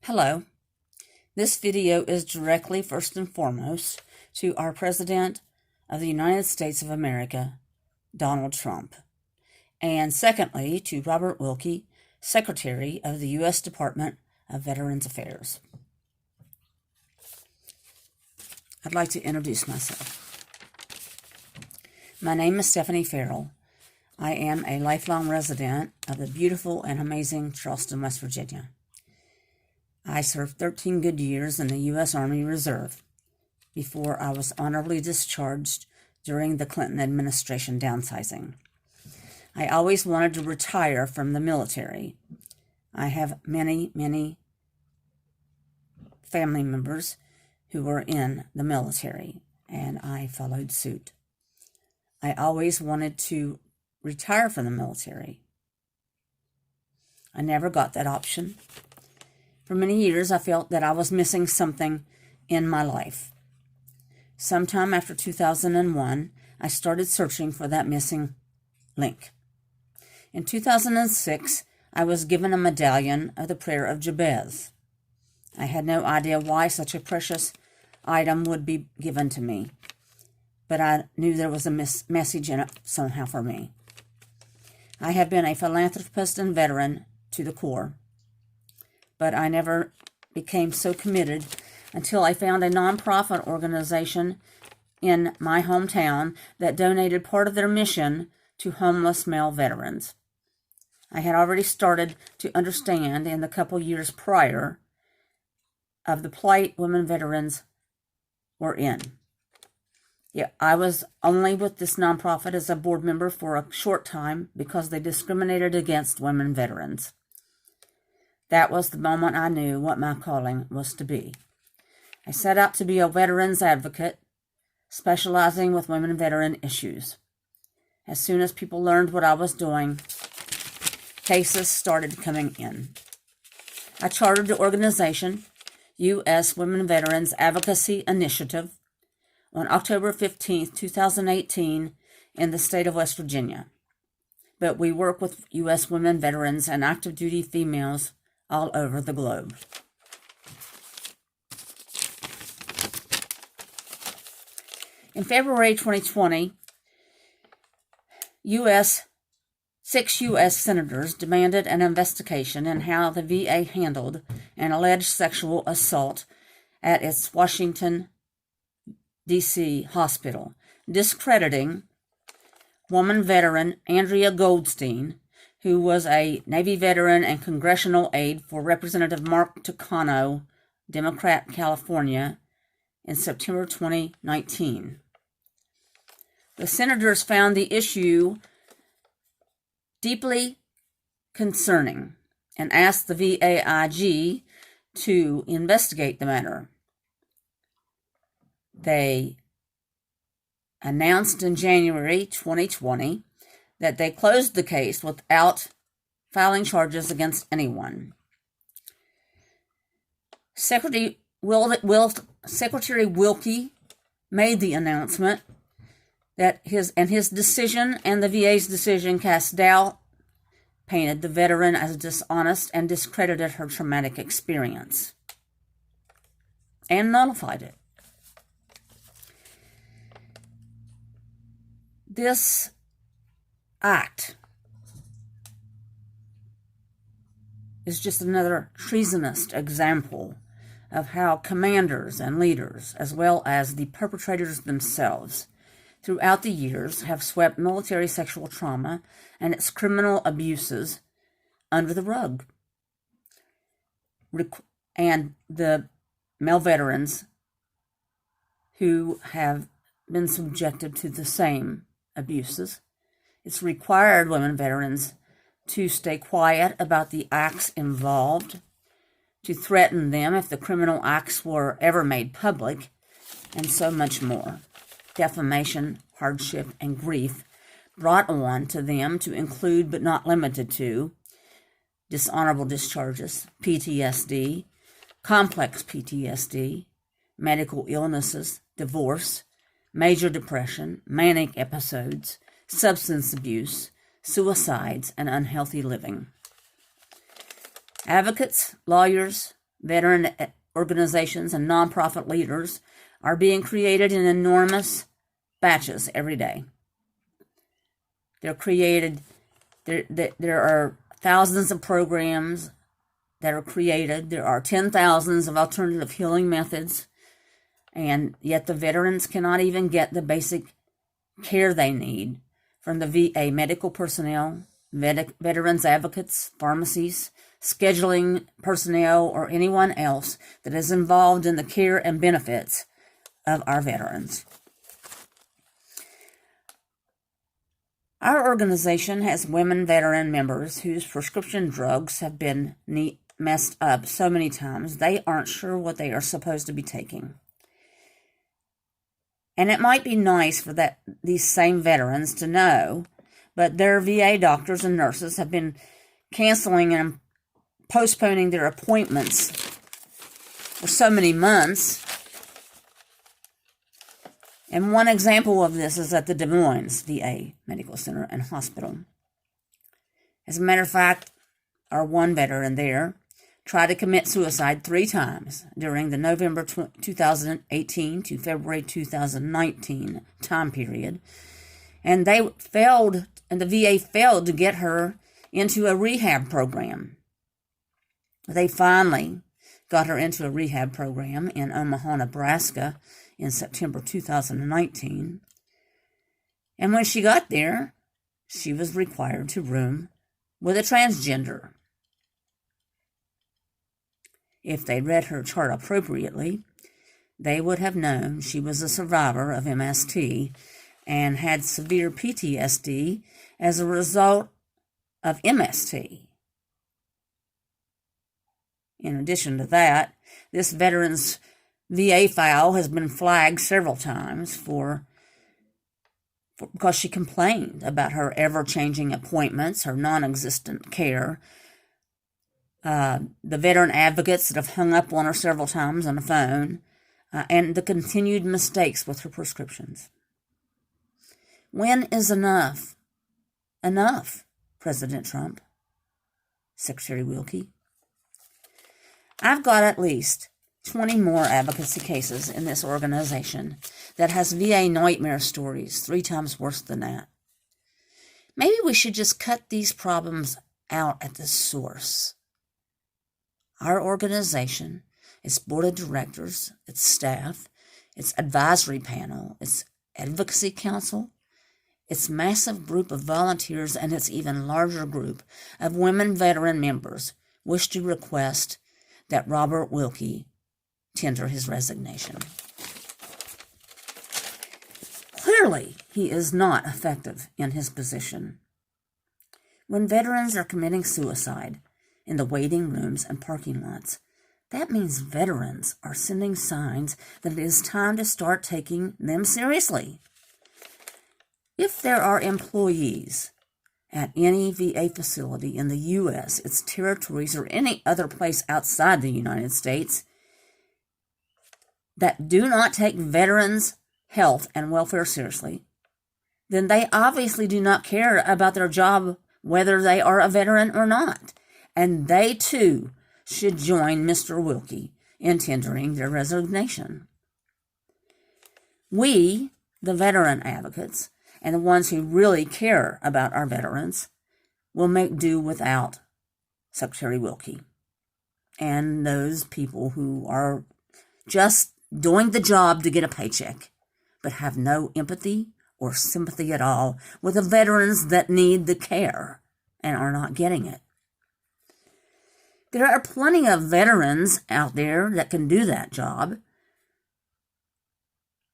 Hello. This video is directly, first and foremost, to our President of the United States of America, Donald Trump, and secondly, to Robert Wilkie, Secretary of the U.S. Department of Veterans Affairs. I'd like to introduce myself. My name is Stephanie Farrell. I am a lifelong resident of the beautiful and amazing Charleston, West Virginia. I served 13 good years in the U.S. Army Reserve before I was honorably discharged during the Clinton administration downsizing. I always wanted to retire from the military. I have many family members who were in the military, and I followed suit. I always wanted to retire from the military. I never got that option. For many years, I felt that I was missing something in my life. Sometime after 2001, I started searching for that missing link. In 2006, I was given a medallion of the Prayer of Jabez. I had no idea why such a precious item would be given to me, but I knew there was a message in it somehow for me. I have been a philanthropist and veteran to the core, but I never became so committed until I found a nonprofit organization in my hometown that donated part of their mission to homeless male veterans. I had already started to understand in the couple years prior of the plight women veterans were in. Yeah, I was only with this nonprofit as a board member for a short time because they discriminated against women veterans. That was the moment I knew what my calling was to be. I set out to be a veterans advocate, specializing with women veteran issues. As soon as people learned what I was doing, cases started coming in. I chartered the organization, U.S. Women Veterans Advocacy Initiative, on October 15, 2018, in the state of West Virginia. But we work with U.S. women veterans and active duty females all over the globe. In February 2020, six U.S. senators demanded an investigation in how the VA handled an alleged sexual assault at its Washington, D.C. hospital, discrediting woman veteran Andrea Goldstein, who was a Navy veteran and congressional aide for Representative Mark Takano, Democrat, California, in September 2019. The senators found the issue deeply concerning and asked the VAIG to investigate the matter. They announced in January 2020 that they closed the case without filing charges against anyone. Secretary Wilkie made the announcement that his decision and the VA's decision cast doubt, painted the veteran as dishonest, and discredited her traumatic experience, and nullified it. This act is just another treasonous example of how commanders and leaders, as well as the perpetrators themselves, throughout the years have swept military sexual trauma and its criminal abuses under the rug. And the male veterans who have been subjected to the same abuses, it's required women veterans to stay quiet about the acts involved, to threaten them if the criminal acts were ever made public, and so much more. Defamation, hardship, and grief brought on to them to include, but not limited to, dishonorable discharges, PTSD, complex PTSD, medical illnesses, divorce, major depression, manic episodes, substance abuse, suicides, and unhealthy living. Advocates, lawyers, veteran organizations and nonprofit leaders are being created in enormous batches every day. They're created, there are thousands of programs that are created. There are 10,000s of alternative healing methods, and yet the veterans cannot even get the basic care they need from the VA medical personnel, veterans advocates, pharmacies, scheduling personnel, or anyone else that is involved in the care and benefits of our veterans. Our organization has women veteran members whose prescription drugs have been messed up so many times they aren't sure what they are supposed to be taking. And it might be nice for these same veterans to know, but their VA doctors and nurses have been canceling and postponing their appointments for so many months. And one example of this is at the Des Moines VA Medical Center and Hospital. As a matter of fact, our one veteran there tried to commit suicide 3 times during the November 2018 to February 2019 time period. And the VA failed to get her into a rehab program. They finally got her into a rehab program in Omaha, Nebraska in September 2019. And when she got there, she was required to room with a transgender. If they'd read her chart appropriately, they would have known she was a survivor of MST and had severe PTSD as a result of MST. In addition to that, this veteran's VA file has been flagged several times because she complained about her ever-changing appointments, her non-existent care, the veteran advocates that have hung up on her several times on the phone, and the continued mistakes with her prescriptions. When is enough? Enough, President Trump, Secretary Wilkie. I've got at least 20 more advocacy cases in this organization that has VA nightmare stories 3 times worse than that. Maybe we should just cut these problems out at the source. Our organization, its board of directors, its staff, its advisory panel, its advocacy council, its massive group of volunteers, and its even larger group of women veteran members wish to request that Robert Wilkie tender his resignation. Clearly, he is not effective in his position. When veterans are committing suicide in the waiting rooms and parking lots, that means veterans are sending signs that it is time to start taking them seriously. If there are employees at any VA facility in the U.S., its territories, or any other place outside the United States that do not take veterans' health and welfare seriously, then they obviously do not care about their job, whether they are a veteran or not. And they, too, should join Mr. Wilkie in tendering their resignation. We, the veteran advocates, and the ones who really care about our veterans, will make do without Secretary Wilkie and those people who are just doing the job to get a paycheck, but have no empathy or sympathy at all with the veterans that need the care and are not getting it. There are plenty of veterans out there that can do that job,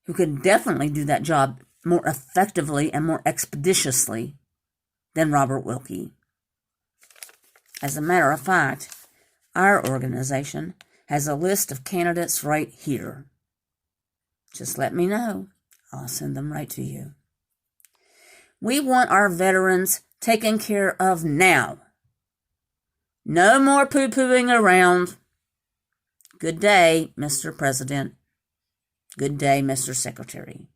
who can definitely do that job more effectively and more expeditiously than Robert Wilkie. As a matter of fact, our organization has a list of candidates right here. Just let me know. I'll send them right to you. We want our veterans taken care of now. No more poo-pooing around. Good day, Mr. President. Good day, Mr. Secretary.